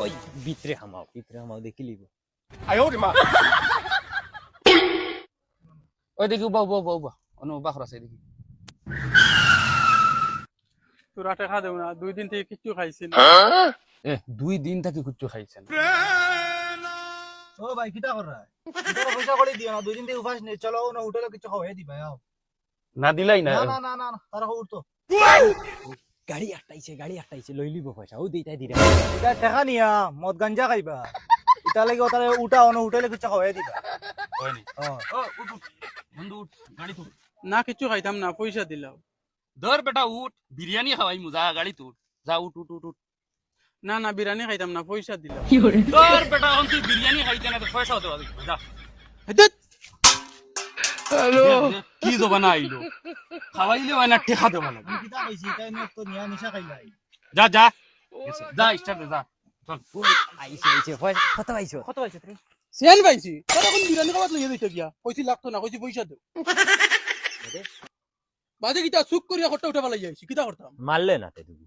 ওই ভিতরে হামাও দেখি লিব ওই দেখি উবা অন্য বাখর আছে দেখি তোরা টাকা দেব না 2 দিন থেকে কিচ্ছু খাইছি না 2 দিন থেকে কিচ্ছু খাইছেন ও ভাই কিটা কর রা তোরা পয়সা করে দিও না 2 দিন থেকে উপাস নেই চলো না হোটেলে কিছু খাওয়াই দিবা যাও না দিলাই না না তারা উঠতো গাড়ি আটটাইছে লই লিব পয়সা ও দিতাই দিরা এটা টাকা নিয়া মদ গাঞ্জা খাইবা এটা লাগি ওটারে উঠা অন হোটেলে কিছু খাওয়াই দিবা হয়নি ও বন্ধু উঠ গাড়ি তুল না কিচ্ছু খাইতাম না পয়সা দিলাও ধর বেটা উঠ বিরিয়ানি খাওয়াই মুজা গাড়ি তুল যা উঠ না বিরিয়ানি খাইতাম না পয়সা দিলাও ধর বেটা অন তুই বিরিয়ানি খাইতে না তো পয়সা দেওয়া যা হ্যালো কি জবানা আইলো খাওয়াইলে হয় না টেকা দেওয়া লাগে আমি কিটা খাইছি তাই না তো নিয়া নিশা খাইলাই যা স্টার্ট যা চল আইছে পয়সা কত পাইছো তুমি সেন পাইছি তোরা কোন বিরিয়ানি খাওয়াত লইয়া দিতে গিয়া কইছি লাগতো না কইছি পয়সা দেও বাজে কিটা সুক করিয়া খট্টা উঠা পালাই যাইছি কিটা করতাম মারলে না তে তুমি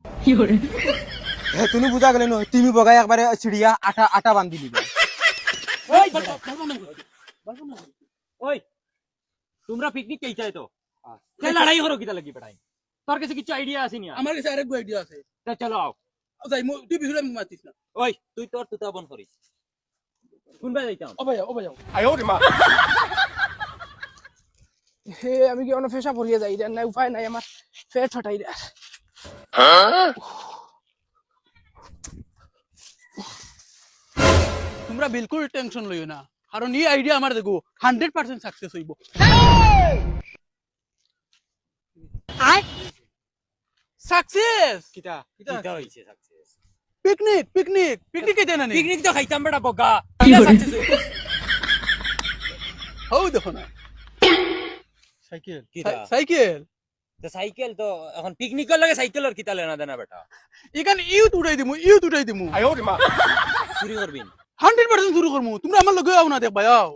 তুমি বুঝা গেলে না তুমি বগাই একবারে চিড়িয়া আটা বান্ধি দিবা ওই তোমরা পিকনিক কই চাই তো কে লড়াই করো কিটা লাগি বেটাই তোর কাছে কিছু আইডিয়া আছে নি আমার কাছে আরেক আইডিয়া আছে তা চলো আও যাই তুই বিহুরে মাতিস না ওই তুই তোর তুতা বন করিস কোনবা যাইতাম ও ভাই হে আমি কি অন্য ফেসা পড়িয়ে যাই রে না উপায় নাই আমার পেট হটাই রে তোমরা বিলকুল টেনশন লইও না কারণ এই আইডিয়া আমার দেখো 100% সাকসেস হইব সাকসেস কিটা হইছে সাকসেস পিকনিক কেতে না পিকনিক তো খাইতাম বেটা বগা হও দেখো না সাইকেল সাইকেল তো সাইকেল তো এখন পিকনিকের লাগে সাইকেলের কিটা লেনা দেনা বেটা এখানে ইউট উঠাই দিমু চুরি করবিন 100% শুরু করমু তোমরা আমার লগে আও না দেখবা আও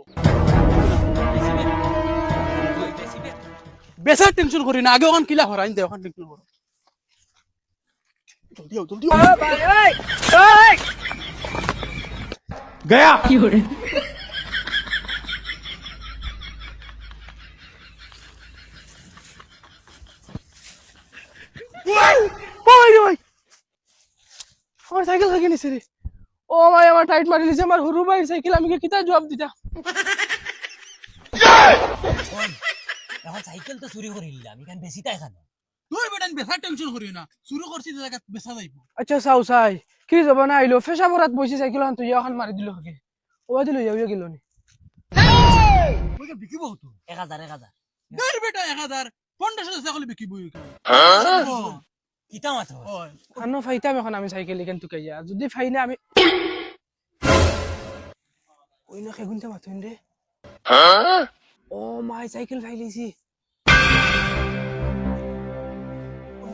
বেসার টেনশন করি না আগে ওখান কিলা হরাইন দে ওখান টেনশন করো জলদি গয়া ভাই আমার সাইকেল খাকি নিছে রে ও ভাই আমার টাইট মারি দিছে আমার হুরু ভাই সাইকেল আমি কিতা জবাব দিতা এখন সাইকেল তো চুরি করিলাম এখান বেশি টাকা খানো তুই বেটা বেসার টেনশন করিও না শুরু করছি জায়গা বেসা যাইবো আচ্ছা সাই কি যাব না আইলো ফেসা বরাত বইছি সাইকেল আন তুই এখন মারি দিল হকে ও দিল যাও গেল নি ওকে বিকিব তো 1000 দর বেটা 1000 1500 সাইকেল বিকিব কিটা মাথা ওই আনো ফাইতাম এখন আমি সাইকেল এখান তুই কাইয়া যদি ফাইলে আমি ওই না খেগুনতে মাথুন রে ও মাই সাইকেল ফাইলিছি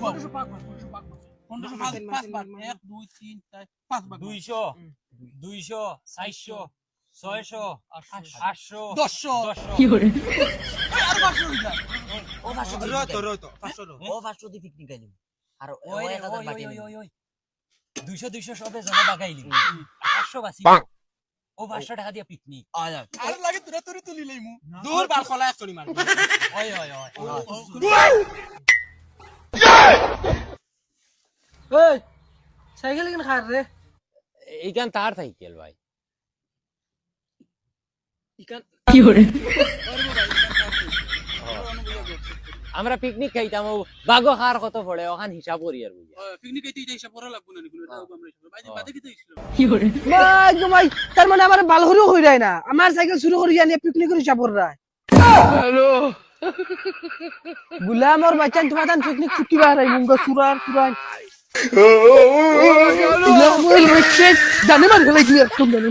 1500 পাক 1500 পাক 1 2 3 4 5 পাক 200 400 600 800 1000 কি করে আর 500 হই যায় ও 500 দি পিকনিক গাইলি আর ও 1000 বাকি ওই 200 সবে জমা বাগাইলি 800 বাসি ও 500 টাকা দিয়া পিকনিক আর লাগে তোরা তোরি তুলি লইমু দূর বাল খলা এক চড়ি মার ওই ওই সাইকেল কেন খার রে এইখান তার সাইকেল ভাই কি করে আমরা পিকনিক খাইতাম ও বাগো খার কত পড়ে ওখান হিসাব করি আর বুঝা পিকনিক আইতে যাই হিসাব করা লাগবো না নিগুলো এটা আমরা হিসাব বাইরে বাদে কি দিছিল কি করে ভাই তার মানে আমার ভালো হইও হই যায় না আমার সাইকেল শুরু করি জানি পিকনিক করে যাব রা হ্যালো গুলাম আর বাচ্চান তোমাদান পিকনিক চুকি বাহারাই মুঙ্গা সুরার জানে মার গলাই কি একদম জানে